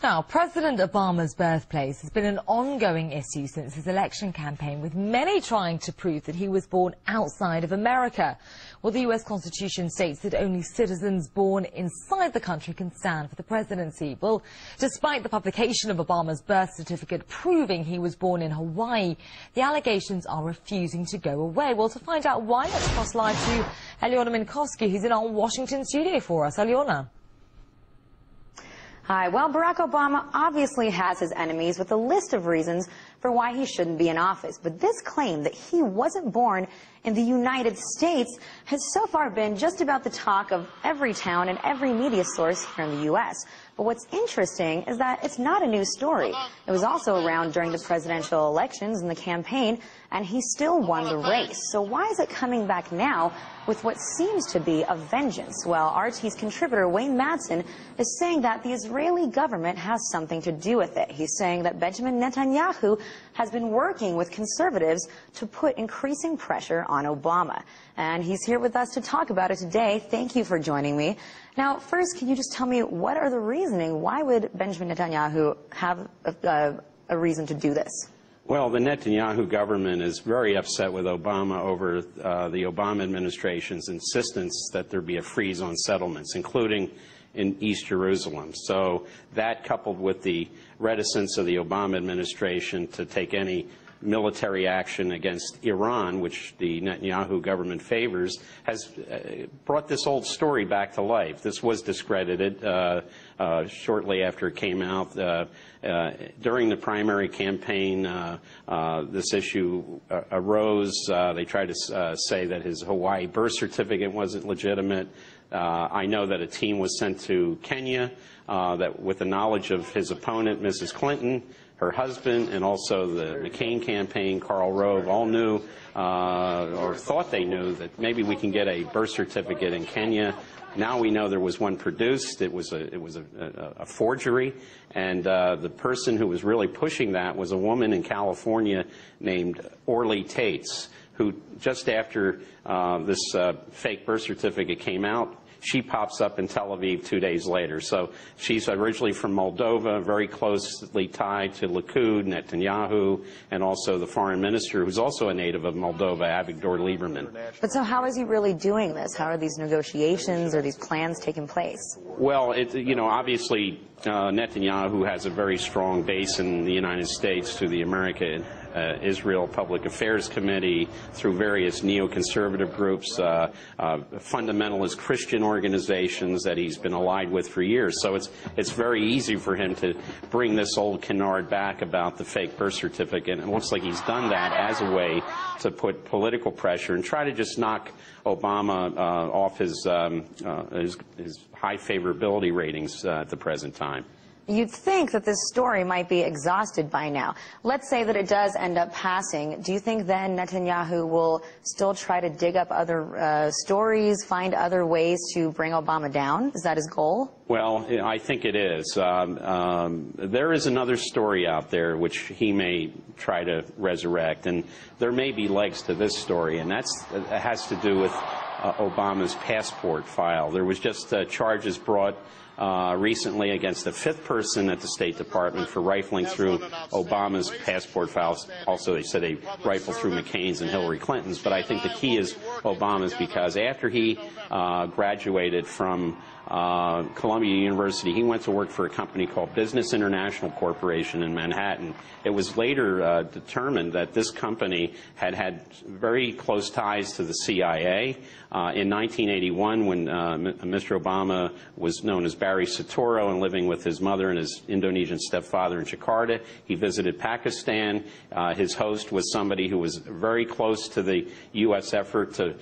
Now, President Obama's birthplace has been an ongoing issue since his election campaign, with many trying to prove that he was born outside of America. Well, the U.S. Constitution states that only citizens born inside the country can stand for the presidency. Well, despite the publication of Obama's birth certificate proving he was born in Hawaii, the allegations are refusing to go away. Well, to find out why, let's cross live to Alyona Minkowski, who's in our Washington studio for us. Alyona. Hi. Well, Barack Obama obviously has his enemies with a list of reasons for why he shouldn't be in office. But this claim that he wasn't born in the United States has so far been just about the talk of every town and every media source here in the U.S. But what's interesting is that it's not a new story. It was also around during the presidential elections and the campaign, and he still won the race. So why is it coming back now with what seems to be a vengeance? Well, RT's contributor Wayne Madsen is saying that the Israeli government has something to do with it. He's saying that Benjamin Netayahu has been working with conservatives to put increasing pressure on Obama. And he's here with us to talk about it today. Thank you for joining me. Now, first, can you just tell me what are the reasoning? Why would Benjamin Netanyahu have a reason to do this? Well, the Netanyahu government is very upset with Obama over the Obama administration's insistence that there be a freeze on settlements, including in East Jerusalem. So that, coupled with the reticence of the Obama administration to take any military action against Iran, which the Netanyahu government favors, has brought this old story back to life. This was discredited shortly after it came out. During the primary campaign, this issue arose. They tried to say that his Hawaii birth certificate wasn't legitimate. I know that a team was sent to Kenya that, with the knowledge of his opponent, Mrs. Clinton, her husband, and also the McCain campaign, Karl Rove, all knew or thought they knew that maybe we can get a birth certificate in Kenya. Now we know there was one produced. It was a forgery, and the person who was really pushing that was a woman in California named Orly Taitz, who just after this fake birth certificate came out, she pops up in Tel Aviv 2 days later. So she's originally from Moldova, very closely tied to Likud, Netanyahu, and also the foreign minister, who's also a native of Moldova, Avigdor Lieberman. But so how is he really doing this? How are these negotiations or these plans taking place? Well, obviously, Netanyahu has a very strong base in the United States through the America-Israel Public Affairs Committee, through various neoconservative groups, fundamentalist Christian organizations that he's been allied with for years. So it's very easy for him to bring this old canard back about the fake birth certificate. And it looks like he's done that as a way to put political pressure and try to just knock Obama off his high favorability ratings at the present time. You'd think that this story might be exhausted by now. Let's say that it does end up passing. Do you think then Netanyahu will still try to dig up other stories, find other ways to bring Obama down? Is that his goal? Well, I think it is. There is another story out there which he may try to resurrect, and there may be legs to this story, and that has to do with Obama's passport file. There was just charges brought recently against a fifth person at the State Department for rifling through Obama's passport files. Also, they said they rifled through McCain's and Hillary Clinton's. But I think the key is Obama's, because after he graduated from Columbia University, he went to work for a company called Business International Corporation in Manhattan. It was later determined that this company had very close ties to the CIA. In 1981, when Mr. Obama was known as Barry Soetoro and living with his mother and his Indonesian stepfather in Jakarta, he visited Pakistan. His host was somebody who was very close to the U.S. effort to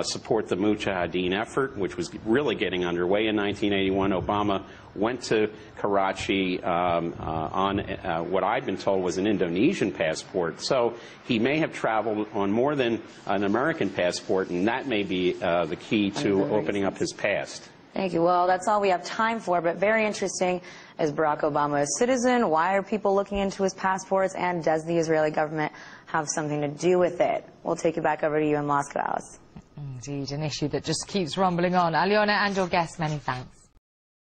support the Mujahideen effort, which was really getting underway in 1981. Obama went to Karachi on what I'd been told was an Indonesian passport. So he may have traveled on more than an American passport, and that may be the key to opening up his past. Thank you. Well, that's all we have time for, but very interesting. Is Barack Obama a citizen? Why are people looking into his passports? And does the Israeli government have something to do with it? We'll take it back over to you in Moscow, Alice. Indeed, an issue that just keeps rumbling on. Alyona and your guests, many thanks.